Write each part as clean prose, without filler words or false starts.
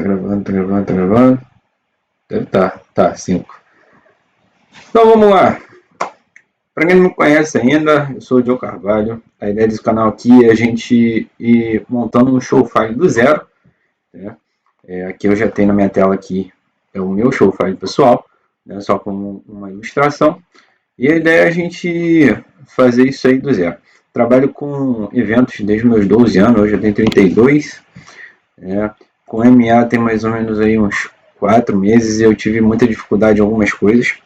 Tá gravando, tá gravando, tá gravando. Deve tá, 5. Então vamos lá. Para quem não me conhece ainda, eu sou o Diogo Carvalho. A ideia desse canal aqui é a gente ir montando um show file do zero. Né? Aqui eu já tenho na minha tela aqui é o meu show file pessoal, né? Só como uma ilustração. E a ideia é a gente fazer isso aí do zero. Trabalho com eventos desde meus 12 anos, hoje eu tenho 32. Com MA tem mais ou menos aí uns 4 meses e eu tive muita dificuldade em algumas coisas.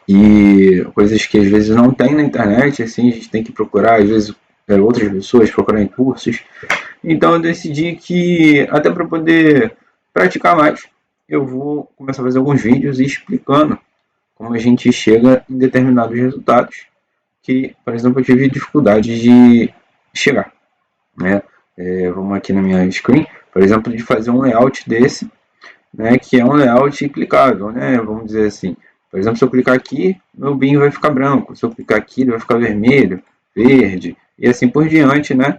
E coisas que às vezes não tem na internet, assim, a gente tem que procurar, às vezes, outras pessoas, procurar em cursos. Então eu decidi que, até para poder praticar mais, eu vou começar a fazer alguns vídeos explicando como a gente chega em determinados resultados que, por exemplo, eu tive dificuldade de chegar. Né? Vamos aqui na minha screen, por exemplo, de fazer um layout desse, né, que é um layout clicável, né, vamos dizer assim. Por exemplo, se eu clicar aqui, meu bin vai ficar branco. Se eu clicar aqui, ele vai ficar vermelho, verde, e assim por diante, né,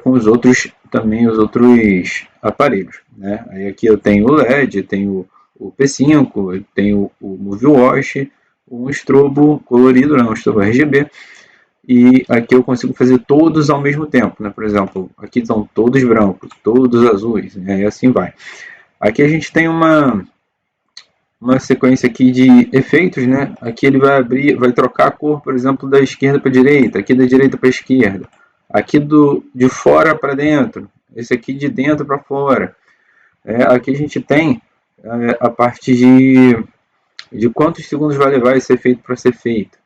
com os outros, também os outros aparelhos. Né. Aí aqui eu tenho o LED, tenho o P5, tenho o Movie Wash, um strobo colorido, né, um strobo RGB, e aqui eu consigo fazer todos ao mesmo tempo, né? Por exemplo, aqui estão todos brancos, todos azuis, né? E assim vai. Aqui a gente tem uma sequência aqui de efeitos, né? Aqui ele vai abrir, vai trocar a cor, por exemplo, da esquerda para a direita, aqui da direita para a esquerda, aqui de fora para dentro, esse aqui de dentro para fora. Aqui a gente tem a parte de quantos segundos vai levar esse efeito para ser feito.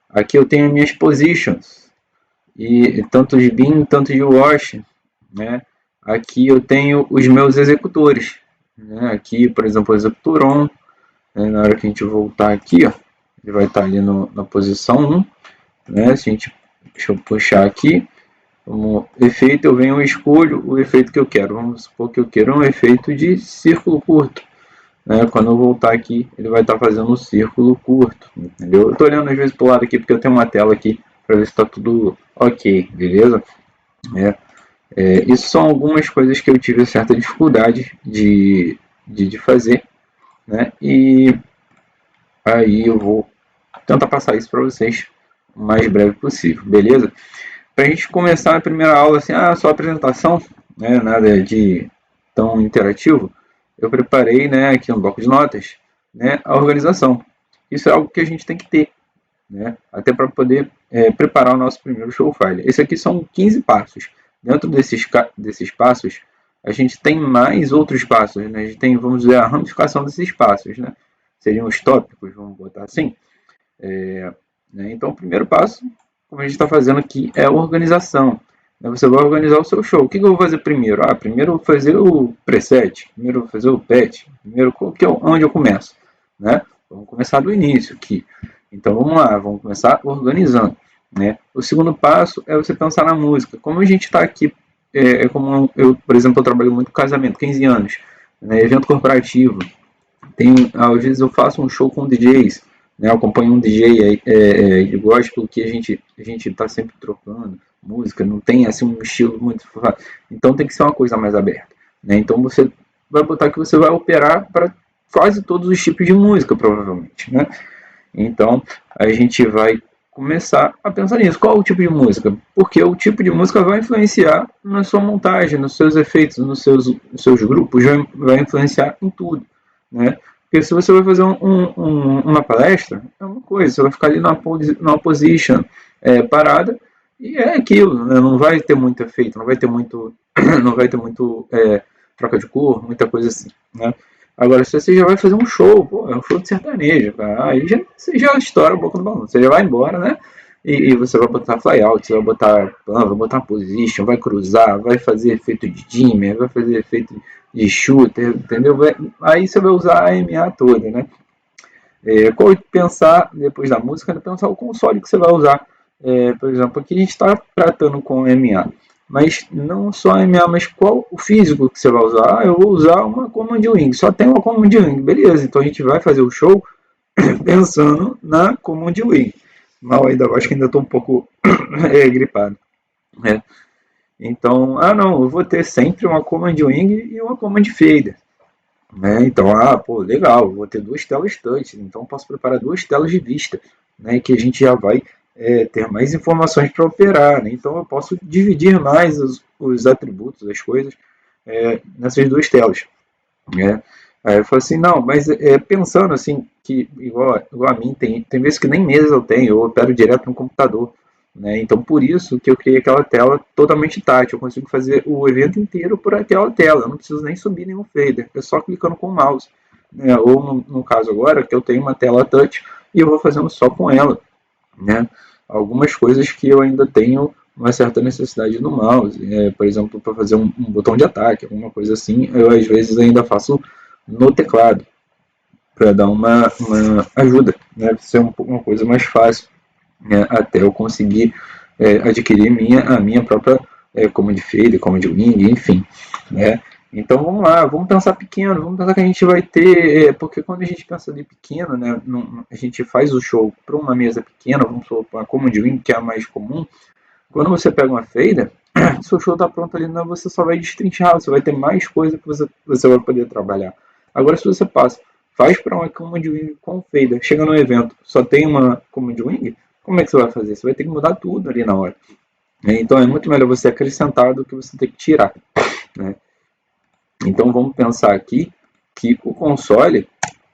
Aqui eu tenho minhas positions, e tanto de bin, tanto de wash, né? Aqui eu tenho os meus executores, né? Aqui, por exemplo, o executor on, né? Na hora que a gente voltar aqui, ó, ele vai estar ali na posição 1, né? Se a gente, deixa eu puxar aqui, como efeito eu venho e escolho o efeito que eu quero. Vamos supor que eu quero um efeito de círculo curto. Né? Quando eu voltar aqui, ele vai estar fazendo um círculo curto, entendeu? Eu estou olhando às vezes para o lado aqui porque eu tenho uma tela aqui para ver se está tudo ok, beleza? Isso são algumas coisas que eu tive certa dificuldade de fazer, né? E aí eu vou tentar passar isso para vocês o mais breve possível, beleza? Para a gente começar a primeira aula, assim, só apresentação, né? Nada de tão interativo. Eu preparei, né, aqui no bloco de notas, né, a organização. Isso é algo que a gente tem que ter, né, até para poder preparar o nosso primeiro show file. Esse aqui são 15 passos. Dentro desses passos, a gente tem mais outros passos, né? A gente tem, vamos dizer, a ramificação desses passos, né? Seriam os tópicos, vamos botar assim. Né? Então, o primeiro passo, como a gente está fazendo aqui, é a organização. Você vai organizar o seu show. O que eu vou fazer primeiro? Primeiro eu vou fazer o preset, primeiro eu vou fazer o patch, primeiro onde eu começo, né? Vamos começar do início aqui. Então vamos lá, vamos começar organizando, né? O segundo passo é você pensar na música. Como a gente está aqui, como eu, por exemplo, eu trabalho muito com casamento, 15 anos, né? Evento corporativo. Às vezes eu faço um show com DJs, né? Eu acompanho um DJ de gospel que a gente está sempre trocando música, não tem assim um estilo muito, então tem que ser uma coisa mais aberta, né? Então você vai botar que você vai operar para quase todos os tipos de música, provavelmente, né? Então a gente vai começar a pensar nisso. Qual é o tipo de música? Porque o tipo de música vai influenciar na sua montagem, nos seus efeitos, nos seus grupos, vai influenciar em tudo, né? Porque se você vai fazer uma palestra, é uma coisa, você vai ficar ali numa position parada, e é aquilo, né? Não vai ter muito efeito, não vai ter muito, não vai ter muito troca de cor, muita coisa assim, né? Agora, se você já vai fazer um show, é um show de sertanejo, cara, aí você já estoura a boca do balão, você já vai embora, né? E você vai botar flyout, você vai botar position, vai cruzar, vai fazer efeito de dimmer, vai fazer efeito de shooter, entendeu? Aí você vai usar a AMA toda, né? Pensar, depois da música, pensar o console que você vai usar. Por exemplo, aqui a gente está tratando com MA, mas não só MA, mas qual o físico que você vai usar? Eu vou usar uma Command Wing, só tem uma Command Wing, beleza, então a gente vai fazer o show pensando na Command Wing. Mal ainda, acho que ainda estou um pouco gripado. Então, não, eu vou ter sempre uma command wing e uma command fader. Né? Então, pô, legal, vou ter duas telas touch, então posso preparar duas telas de vista, né? Que a gente já vai ter mais informações para operar, né? Então eu posso dividir mais os atributos, as coisas, nessas duas telas, né? Aí eu falo assim, não, mas pensando assim, que igual a mim, tem vezes que nem mesa eu tenho, eu opero direto no computador, né? Então por isso que eu criei aquela tela totalmente tátil, eu consigo fazer o evento inteiro por aquela tela, eu não preciso nem subir nenhum fader, é só clicando com o mouse, né? Ou no caso agora, que eu tenho uma tela touch e eu vou fazendo só com ela, né? Algumas coisas que eu ainda tenho uma certa necessidade no mouse, por exemplo, para fazer um botão de ataque, alguma coisa assim, eu às vezes ainda faço no teclado, para dar uma ajuda, né? Ser uma coisa mais fácil, né? Até eu conseguir adquirir a minha própria command fader, command wing, enfim, né? Então vamos lá, vamos pensar pequeno, vamos pensar que a gente vai ter, porque quando a gente pensa de pequeno, né, a gente faz o show para uma mesa pequena, vamos supor, para a command wing, que é a mais comum. Quando você pega uma fader, seu show está pronto ali, não, você só vai destrinchar, você vai ter mais coisa que você vai poder trabalhar. Agora, se você faz para uma command wing com fader, chega no evento, só tem uma command wing, como é que você vai fazer? Você vai ter que mudar tudo ali na hora. Então é muito melhor você acrescentar do que você ter que tirar, né? Então vamos pensar aqui que o console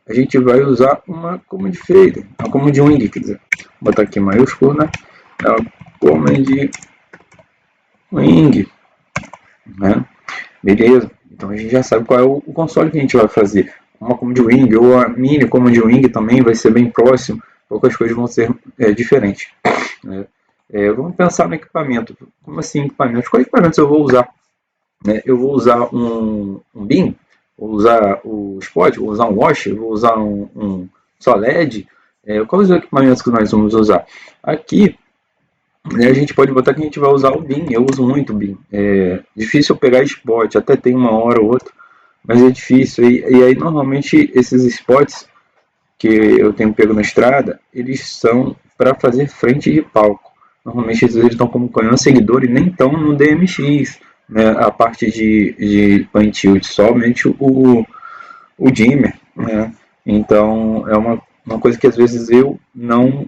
a gente vai usar uma command fader, uma command wing, quer dizer, vou botar aqui em maiúsculo, né? É uma command wing, né? Beleza. Então a gente já sabe qual é o console que a gente vai fazer. Uma command wing ou a mini command wing também vai ser bem próximo, poucas coisas vão ser diferentes, né? Vamos pensar no equipamento. Como assim equipamentos? Quais equipamentos eu vou usar? Eu vou usar um BIM, vou usar o Spot, vou usar um Wash, vou usar um só LED. Quais os equipamentos que nós vamos usar? Aqui, né, a gente pode botar que a gente vai usar o BIM, eu uso muito BIM. É difícil eu pegar Spot, até tem uma hora ou outra, mas é difícil. E aí, normalmente, esses spots que eu tenho pego na estrada, eles são para fazer frente de palco. Normalmente eles estão como canhão seguidor e nem estão no DMX, né? A parte de point tilt, somente o dimmer, né? Então é uma coisa que às vezes eu não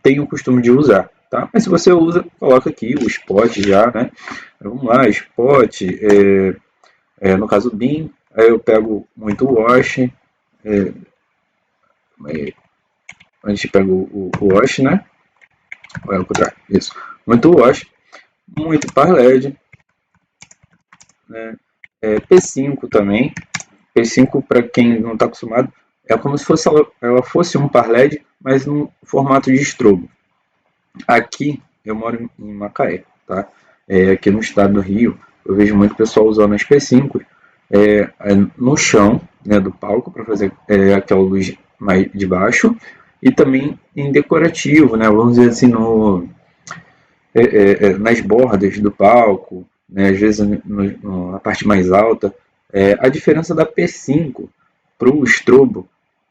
tenho o costume de usar, tá? Mas se você usa, coloca aqui o spot já, né? Vamos lá, spot, no caso BIM, aí eu pego muito wash, a gente pega o wash, né? Vai ao contrário, isso. Muito wash, muito par LED, né? P5 também. P5, para quem não está acostumado, é como se fosse ela fosse um par LED, mas no formato de strobo. Aqui, eu moro em Macaé, tá? Aqui no estado do Rio, eu vejo muito pessoal usando as P5 no chão, né, do palco, para fazer aquela luz mais de baixo, e também em decorativo, né? Vamos dizer assim, nas bordas do palco, né, às vezes na parte mais alta. A diferença da P5 para o strobo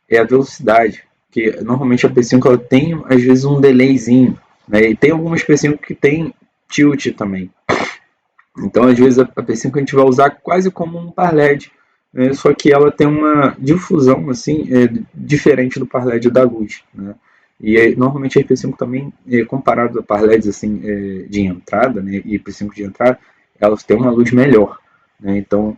é a velocidade, que normalmente a P5 ela tem às vezes um delayzinho, né, e tem algumas P5 que tem tilt também. Então às vezes a P5 a gente vai usar quase como um par LED, né, só que ela tem uma difusão assim, diferente do par LED da luz, né? E normalmente a IP5 também, comparado a par LEDs assim, de entrada, né, e IP5 de entrada, elas têm uma luz melhor, né? Então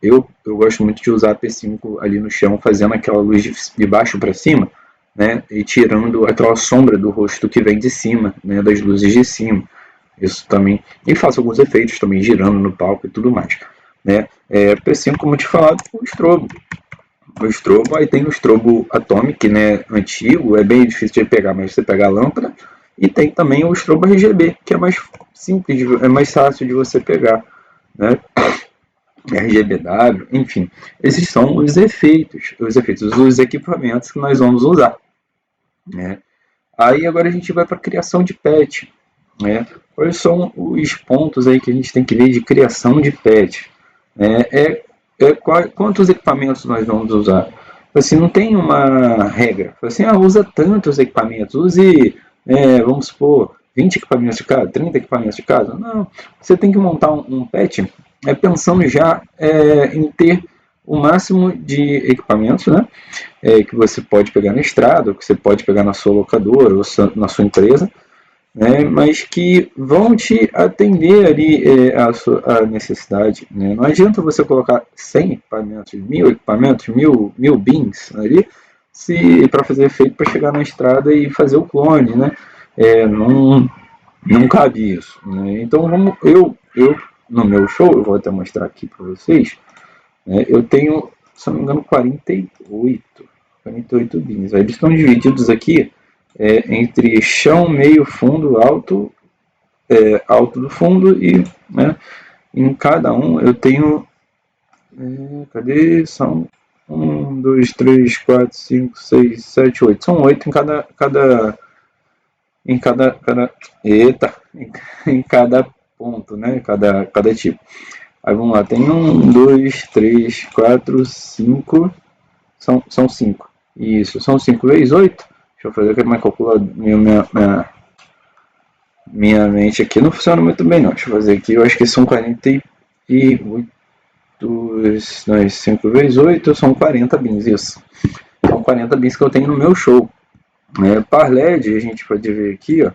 eu gosto muito de usar a P5 ali no chão, fazendo aquela luz de baixo para cima, né, e tirando aquela sombra do rosto que vem de cima, né, das luzes de cima. Isso também, e faço alguns efeitos também girando no palco e tudo mais, né? P5, como eu te falado, o strobo. O strobo, aí tem o strobo Atomic, né, antigo, é bem difícil de pegar, mas você pega a lâmpada, e tem também o strobo RGB, que é mais simples, é mais fácil de você pegar, né? RGBW, enfim, esses são os efeitos, os equipamentos que nós vamos usar, né? Aí agora a gente vai para a criação de patch, né? Quais são os pontos aí que a gente tem que ver de criação de patch? Quantos equipamentos nós vamos usar? Assim, não tem uma regra. Assim, usa tantos equipamentos, use, vamos supor, 20 equipamentos de casa, 30 equipamentos de casa. Não, você tem que montar um patch pensando já em ter o máximo de equipamentos, né, que você pode pegar na estrada, que você pode pegar na sua locadora ou na sua empresa, né, mas que vão te atender ali a necessidade. Né? Não adianta você colocar 100 equipamentos, 1000 equipamentos, mil bins ali, para fazer efeito para chegar na estrada e fazer o clone, né? Não cabe isso. Né? Então eu no meu show, eu vou até mostrar aqui para vocês, né? Eu tenho, se não me engano, 48 bins. Eles estão divididos aqui entre chão, meio, fundo, alto, alto do fundo e, né, em cada um eu tenho, cadê? São 1, 2, 3, 4, 5, 6, 7, 8. São 8 eita, em cada ponto, né? Cada tipo. Aí vamos lá, tem 1, 2, 3, 4, 5. São 5. Isso, são 5 vezes 8. Deixa eu fazer aqui uma calculadora. Minha mente aqui não funciona muito bem, não. Deixa eu fazer aqui. Eu acho que são 48. 5 vezes 8 são 40 bins. Isso. São 40 bins que eu tenho no meu show. Par LED, a gente pode ver aqui, ó.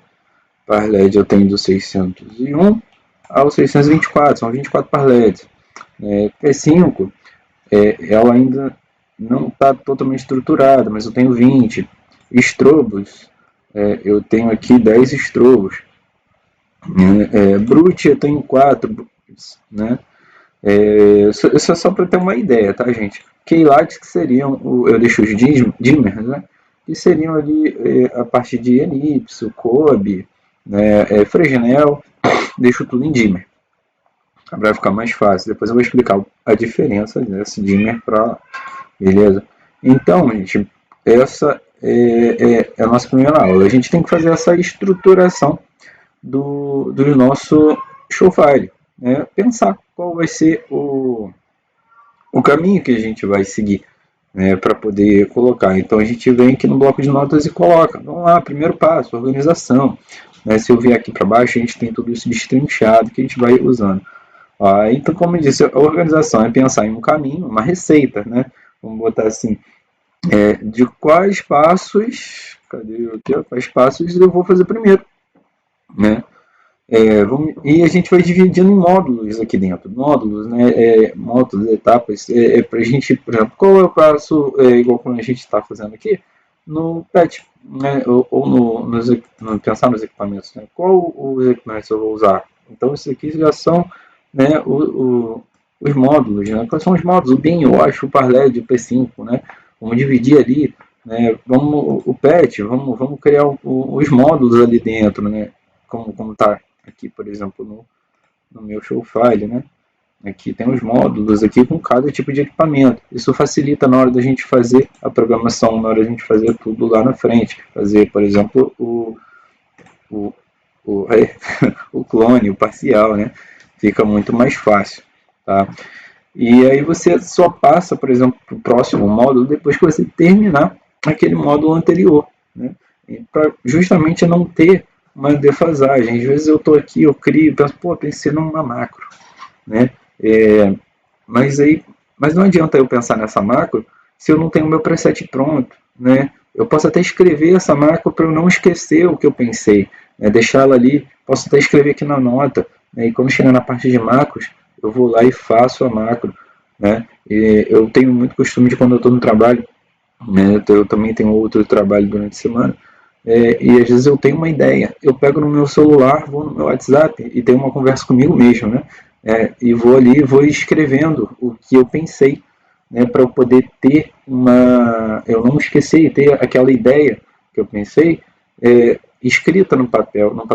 Par LED eu tenho do 601 ao 624. São 24 par LEDs. P5, ela ainda não está totalmente estruturada, mas eu tenho 20. Estrobos, eu tenho aqui 10 estrobos. Brute, eu tenho 4. Né? Isso é só para ter uma ideia, tá, gente? Keylights, que seriam, eu deixo os dimmers, né? Que seriam ali a parte de Enipso, Kobe, né? Fresnel, deixo tudo em dimmer. Para ficar mais fácil. Depois eu vou explicar a diferença desse dimmer para. Beleza? Então, gente, essa é a nossa primeira aula. A gente tem que fazer essa estruturação do nosso show file. Né? Pensar qual vai ser o caminho que a gente vai seguir, né, para poder colocar. Então a gente vem aqui no bloco de notas e coloca. Vamos lá, primeiro passo, organização. Né? Se eu vier aqui para baixo, a gente tem tudo isso destrinchado que a gente vai usando. Então, como eu disse, a organização é pensar em um caminho, uma receita, né? Vamos botar assim, de quais passos, quais passos eu vou fazer primeiro, né? E a gente vai dividindo em módulos aqui dentro, módulos, né? Módulos, etapas, para a gente, por exemplo, qual é o passo, igual como a gente está fazendo aqui, no PET, né? Ou pensar nos equipamentos, né? Qual os equipamentos eu vou usar? Então, esses aqui já são, né, os módulos, né? Quais são os módulos? O BIM, eu acho, o ParLED, o P5, né? Vamos dividir ali, né? O PET, vamos criar os módulos ali dentro, né? Como está aqui, por exemplo, no meu show file, né? Aqui tem os módulos aqui com cada tipo de equipamento. Isso facilita na hora da gente fazer a programação, na hora da gente fazer tudo lá na frente. Fazer, por exemplo, o clone, o parcial, né? Fica muito mais fácil, tá? E aí você só passa, por exemplo, para o próximo módulo depois que você terminar aquele módulo anterior, né? Para justamente não ter uma defasagem. Às vezes eu estou aqui, eu crio, penso, pensei numa macro, né? Mas não adianta eu pensar nessa macro se eu não tenho o meu preset pronto, né? Eu posso até escrever essa macro para eu não esquecer o que eu pensei, né? Deixá-la ali, posso até escrever aqui na nota, né? E quando chegar na parte de macros, eu vou lá e faço a macro, né? E eu tenho muito costume de quando eu estou no trabalho, né? Eu também tenho outro trabalho durante a semana, e às vezes eu tenho uma ideia, eu pego no meu celular, vou no meu WhatsApp e tenho uma conversa comigo mesmo, né? E vou ali, vou escrevendo o que eu pensei, né? Para eu poder ter eu não esquecer e ter aquela ideia que eu pensei escrita no papel não,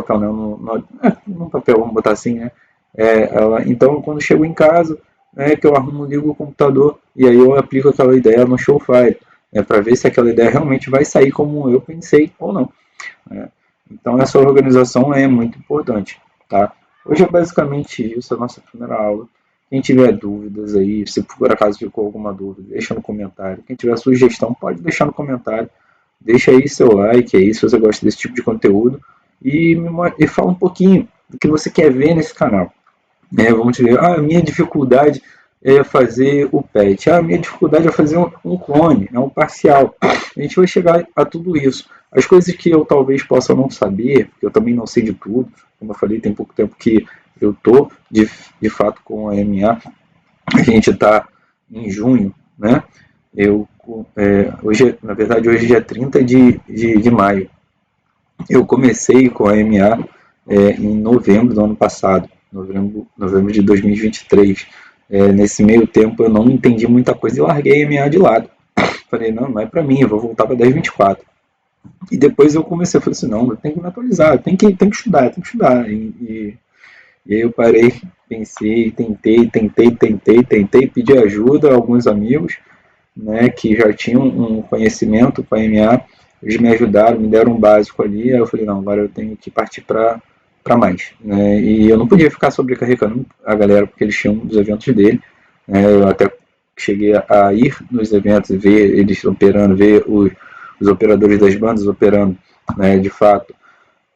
no papel, vamos botar assim, né? Então, quando chego em casa, que eu arrumo, ligo o computador e aí eu aplico aquela ideia no show file, para ver se aquela ideia realmente vai sair como eu pensei ou não. Então essa organização é muito importante, tá? Hoje é basicamente isso, a nossa primeira aula. Quem tiver dúvidas aí, se por acaso ficou alguma dúvida, deixa no comentário. Quem tiver sugestão, pode deixar no comentário. Deixa aí seu like aí, se você gosta desse tipo de conteúdo. e fala um pouquinho do que você quer ver nesse canal. Vamos dizer, a minha dificuldade é fazer o patch, a minha dificuldade é fazer um clone, um parcial. A gente vai chegar a tudo isso. As coisas que eu talvez possa não saber, porque eu também não sei de tudo, como eu falei, tem pouco tempo que eu estou de fato com a MA. A gente está em junho, né? Hoje, na verdade, hoje é 30 de maio. Eu comecei com a MA em novembro do ano passado, novembro de 2023. Nesse meio tempo eu não entendi muita coisa e larguei a MA de lado. Falei, não é para mim, eu vou voltar para 10.24. E depois eu comecei a falar assim, não, eu tenho que me atualizar, tem que estudar, tem que estudar. E aí eu parei, pensei, tentei, pedi ajuda a alguns amigos, né, que já tinham um conhecimento com a MA, eles me ajudaram, me deram um básico ali, aí eu falei, não, agora eu tenho que partir para mais, né, e eu não podia ficar sobrecarregando a galera, porque eles tinham os eventos dele, né, eu até cheguei a ir nos eventos e ver eles operando, ver os operadores das bandas operando, né, de fato,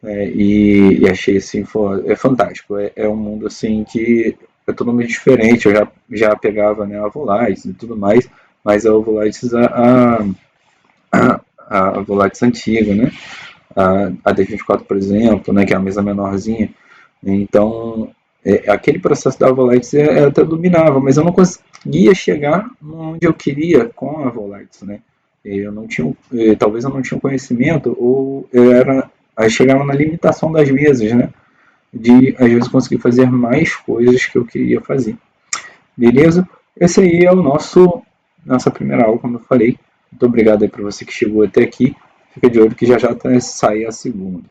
e achei assim, é fantástico, um mundo assim que é totalmente diferente, eu já pegava, né, a Volites e tudo mais, mas a Volites a Volites antiga, né, a D24, por exemplo, né, que é a mesa menorzinha, então aquele processo da Volites eu até dominava, mas eu não conseguia chegar onde eu queria com a Volites, né, eu não tinha, talvez eu não tinha conhecimento, ou eu era, aí chegava na limitação das mesas, né, de às vezes conseguir fazer mais coisas que eu queria fazer. Beleza? Esse aí é o nossa primeira aula, como eu falei. Muito obrigado aí para você que chegou até aqui. Fica de olho que já já tá sair a segunda.